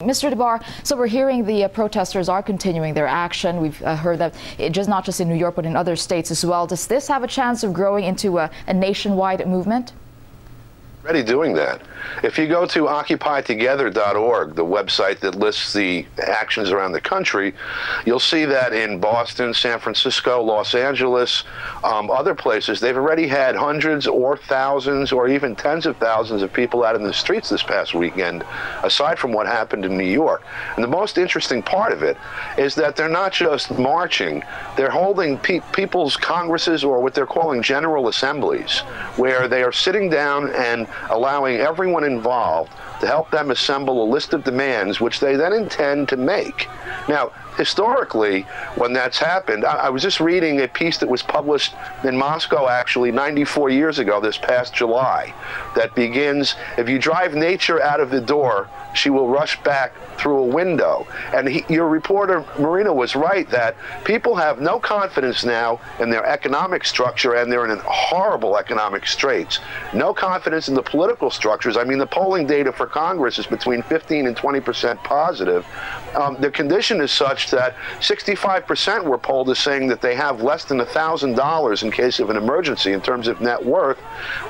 Mr. DeBar, so we're hearing the protesters are continuing their action. We've heard that just not just in New York, but in other states as well. Does this have a chance of growing into a nationwide movement? Already doing that. If you go to occupytogether.org, the website that lists the actions around the country, you'll see that in Boston, San Francisco, Los Angeles, other places, they've already had hundreds or thousands or even tens of thousands of people out in the streets this past weekend, aside from what happened in New York. And the most interesting part of it is that they're not just marching, they're holding people's congresses, or what they're calling general assemblies, where they are sitting down and allowing everyone involved to help them assemble a list of demands which they then intend to make. Now, historically, when that's happened, I was just reading a piece that was published in Moscow actually 94 years ago, this past July, that begins, if you drive nature out of the door, she will rush back through a window. And your reporter, Marina, was right that people have no confidence now in their economic structure, and they're in horrible economic straits. No confidence in the political structures. I mean, the polling data for Congress is between 15 and 20% positive. The condition is such that 65% were polled as saying that they have less than $1,000 in case of an emergency in terms of net worth,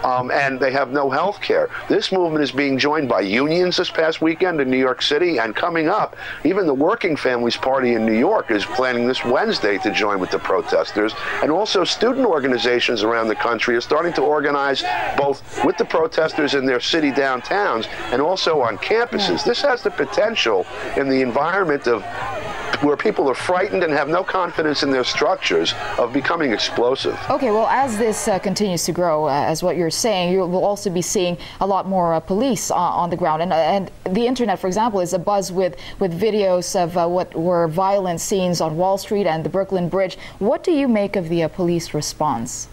and they have no health care. This movement is being joined by unions this past weekend in New York City, and coming up, even the Working Families Party in New York is planning this Wednesday to join with the protesters, and also student organizations around the country are starting to organize both with the protesters in their city downtowns and also on campuses. This has the potential in the environment of where people are frightened and have no confidence in their structures of becoming explosive. Okay, well, as this continues to grow, as what you're saying, you will also be seeing a lot more police on the ground. And the internet, for example, is abuzz with videos of what were violent scenes on Wall Street and the Brooklyn Bridge. What do you make of the police response?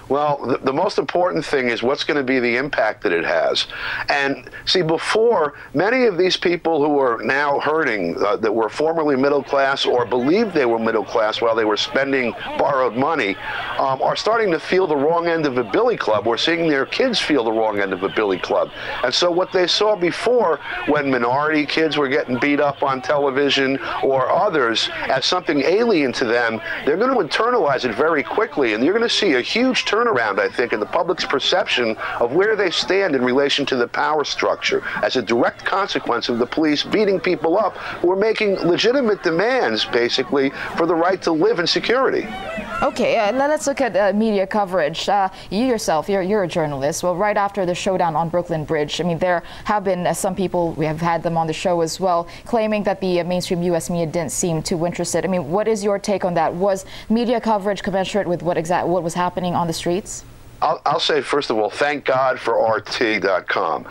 Well, the most important thing is what's going to be the impact that it has. And see, before, many of these people who are now hurting, that were formerly middle class or believed they were middle class while they were spending borrowed money, are starting to feel the wrong end of a billy club. We're seeing their kids feel the wrong end of a billy club. And so what they saw before, when minority kids were getting beat up on television or others as something alien to them, they're going to internalize it very quickly. And you're going to see a huge turnaround, I think, in the public's perception of where they stand in relation to the power structure as a direct consequence of the police beating people up who are making legitimate demands, basically, for the right to live in security. Okay, let's look at media coverage. You yourself, you're a journalist. Well, right after the showdown on Brooklyn Bridge, I mean, there have been some people, we have had them on the show as well, claiming that the mainstream U.S. media didn't seem too interested. I mean, what is your take on that? Was media coverage commensurate with what was happening on the streets? I'll say, first of all, thank God for RT.com,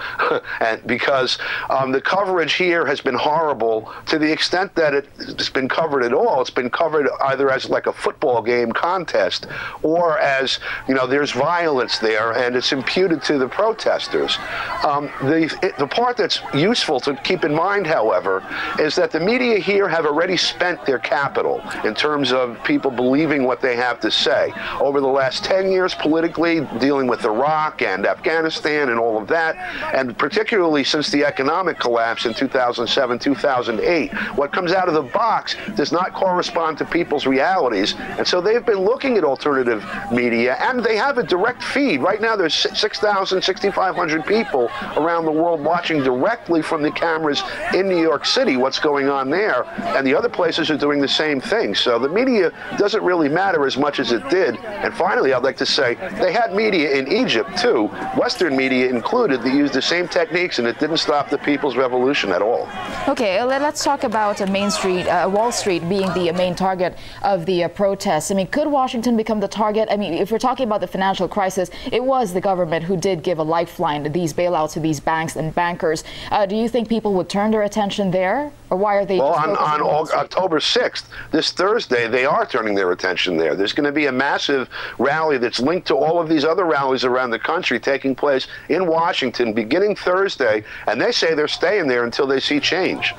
and because the coverage here has been horrible to the extent that it's been covered at all. It's been covered either as like a football game contest or as, you know, there's violence there and it's imputed to the protesters. The part that's useful to keep in mind, however, is that the media here have already spent their capital in terms of people believing what they have to say. Over the last 10 years politically, dealing with Iraq and Afghanistan and all of that, and particularly since the economic collapse in 2007, 2008, what comes out of the box does not correspond to people's realities. And so they've been looking at alternative media, and they have a direct feed. Right now there's 6,000, 6,500 people around the world watching directly from the cameras in New York City what's going on there, and the other places are doing the same thing. So the media doesn't really matter as much as it did. And finally, I'd like to say they had media in Egypt too, Western media included, that used the same techniques, and it didn't stop the people's revolution at all. Okay, let's talk about Wall Street being the main target of the protests. I mean, could Washington become the target? I mean, if we're talking about the financial crisis, it was the government who did give a lifeline to these bailouts to these banks and bankers. Do you think people would turn their attention there? Or why are they? Well, on October 6th, this Thursday, they are turning their attention there. There's going to be a massive rally that's linked to all of these other rallies around the country taking place in Washington beginning Thursday, and they say they're staying there until they see change.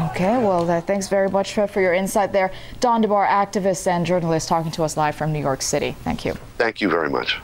Okay, well, thanks very much for your insight there. Don DeBar, activist and journalist, talking to us live from New York City. Thank you. Thank you very much.